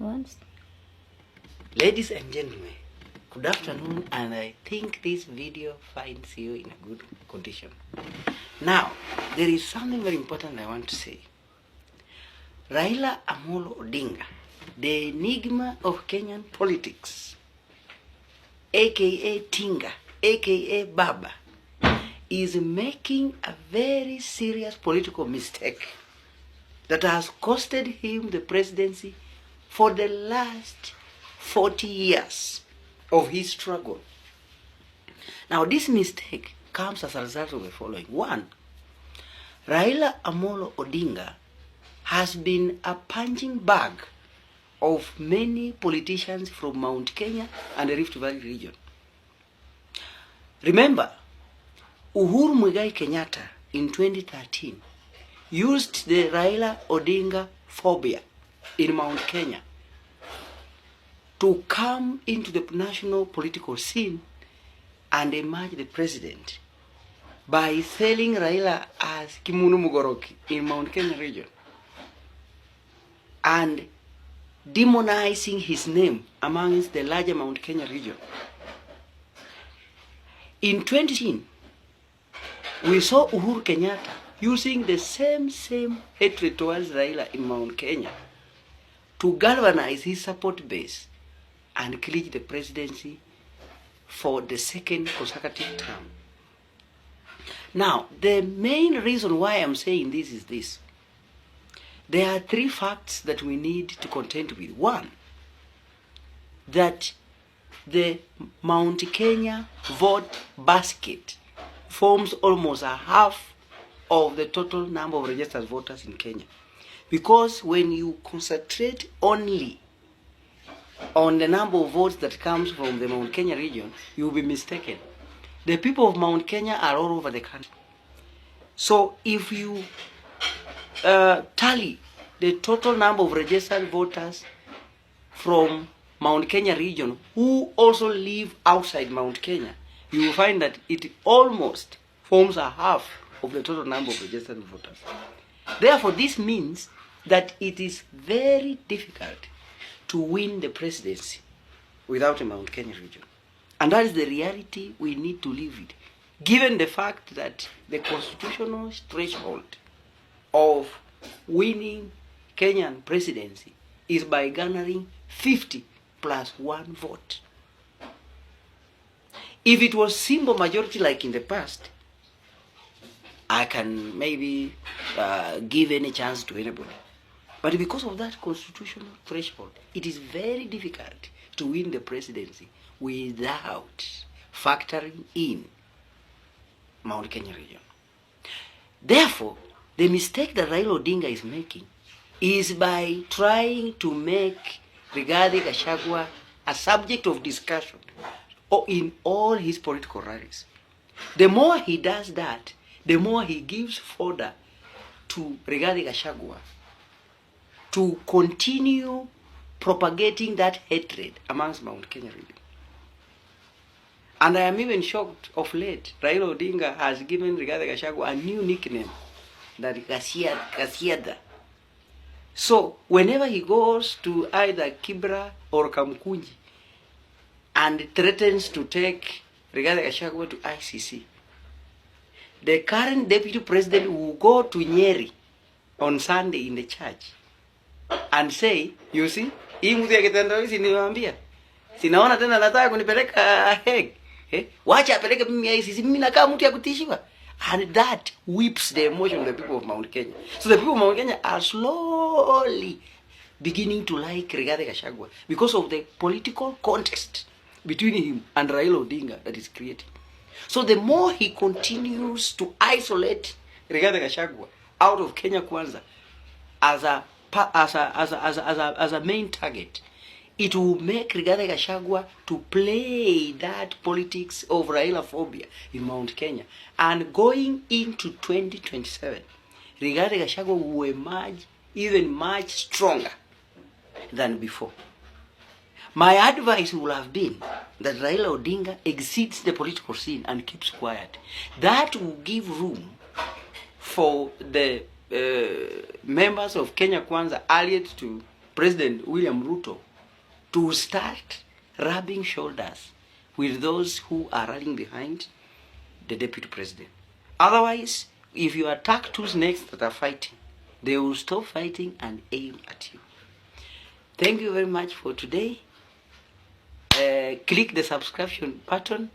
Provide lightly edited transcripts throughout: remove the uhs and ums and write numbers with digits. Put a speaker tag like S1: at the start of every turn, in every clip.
S1: Once.
S2: Ladies and gentlemen, good afternoon, and I think this video finds you in a good condition. Now, there is something very important I want to say. Raila Amolo Odinga, the enigma of Kenyan politics, aka Tinga, aka Baba, is making a very serious political mistake that has costed him the presidency for the last 40 years of his struggle. Now, this mistake comes as a result of the following. One, Raila Amolo Odinga has been a punching bag of many politicians from Mount Kenya and the Rift Valley region. Remember, Uhuru Muigai Kenyatta in 2013 used the Raila Odinga phobia in Mount Kenya to come into the national political scene and emerge the president by selling Raila as Kimunu Mugoroki in Mount Kenya region and demonizing his name amongst the larger Mount Kenya region. In 2018, we saw Uhuru Kenyatta using the same hatred towards Raila in Mount Kenya to galvanize his support base and clinch the presidency for the second consecutive term. Now, the main reason why I'm saying this is this. There are three facts that we need to contend with. One, that the Mount Kenya vote basket forms almost a half of the total number of registered voters in Kenya. Because when you concentrate only on the number of votes that comes from the Mount Kenya region, you will be mistaken. The people of Mount Kenya are all over the country. So if you tally the total number of registered voters from Mount Kenya region who also live outside Mount Kenya, you will find that it almost forms a half of the total number of registered voters. Therefore, this means that it is very difficult to win the presidency without a Mount Kenya region. And that is the reality we need to live with, given the fact that the constitutional threshold of winning Kenyan presidency is by garnering 50 plus 1 vote. If it was simple majority like in the past, I can maybe give any chance to anybody. But because of that constitutional threshold, it is very difficult to win the presidency without factoring in Mount Kenya region. Therefore, the mistake that Raila Odinga is making is by trying to make Rigathi Gachagua a subject of discussion in all his political rallies. The more he does that, the more he gives fodder to Rigathi Gachagua to continue propagating that hatred amongst Mount Kenya region. And I am even shocked of late, Raila Odinga has given Rigathi Gachagua a new nickname, that Gasiada. So whenever he goes to either Kibra or Kamkunji and threatens to take Rigathi Gachagua to ICC, the current deputy president will go to Nyeri on Sunday in the church and say, you see, hii mtu ya kitendawili niwaambia, sinaona tena nataka kunipeleka Hague. Wacha apeleke mimi ICC, mimi nakaa mtu ya kutishiwa. And that whips the emotion of the people of Mount Kenya. So the people of Mount Kenya are slowly beginning to like Rigathi Gachagua because of the political context between him and Raila Odinga that is creating. So the more he continues to isolate Rigathi Gachagua out of Kenya Kwanza as a main target, it will make Rigathi Gachagua to play that politics of Raila phobia in Mount Kenya. And going into 2027, Rigathi Gachagua will emerge even much stronger than before. My advice would have been that Raila Odinga exits the political scene and keeps quiet. That will give room for the members of Kenya Kwanza allied to President William Ruto to start rubbing shoulders with those who are running behind the deputy president. Otherwise, if you attack two snakes that are fighting, they will stop fighting and aim at you. Thank you very much for today. Click the subscription button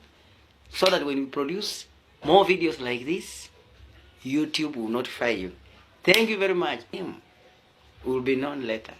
S2: so that when we produce more videos like this, YouTube will notify you. Thank you very much. Will be known later.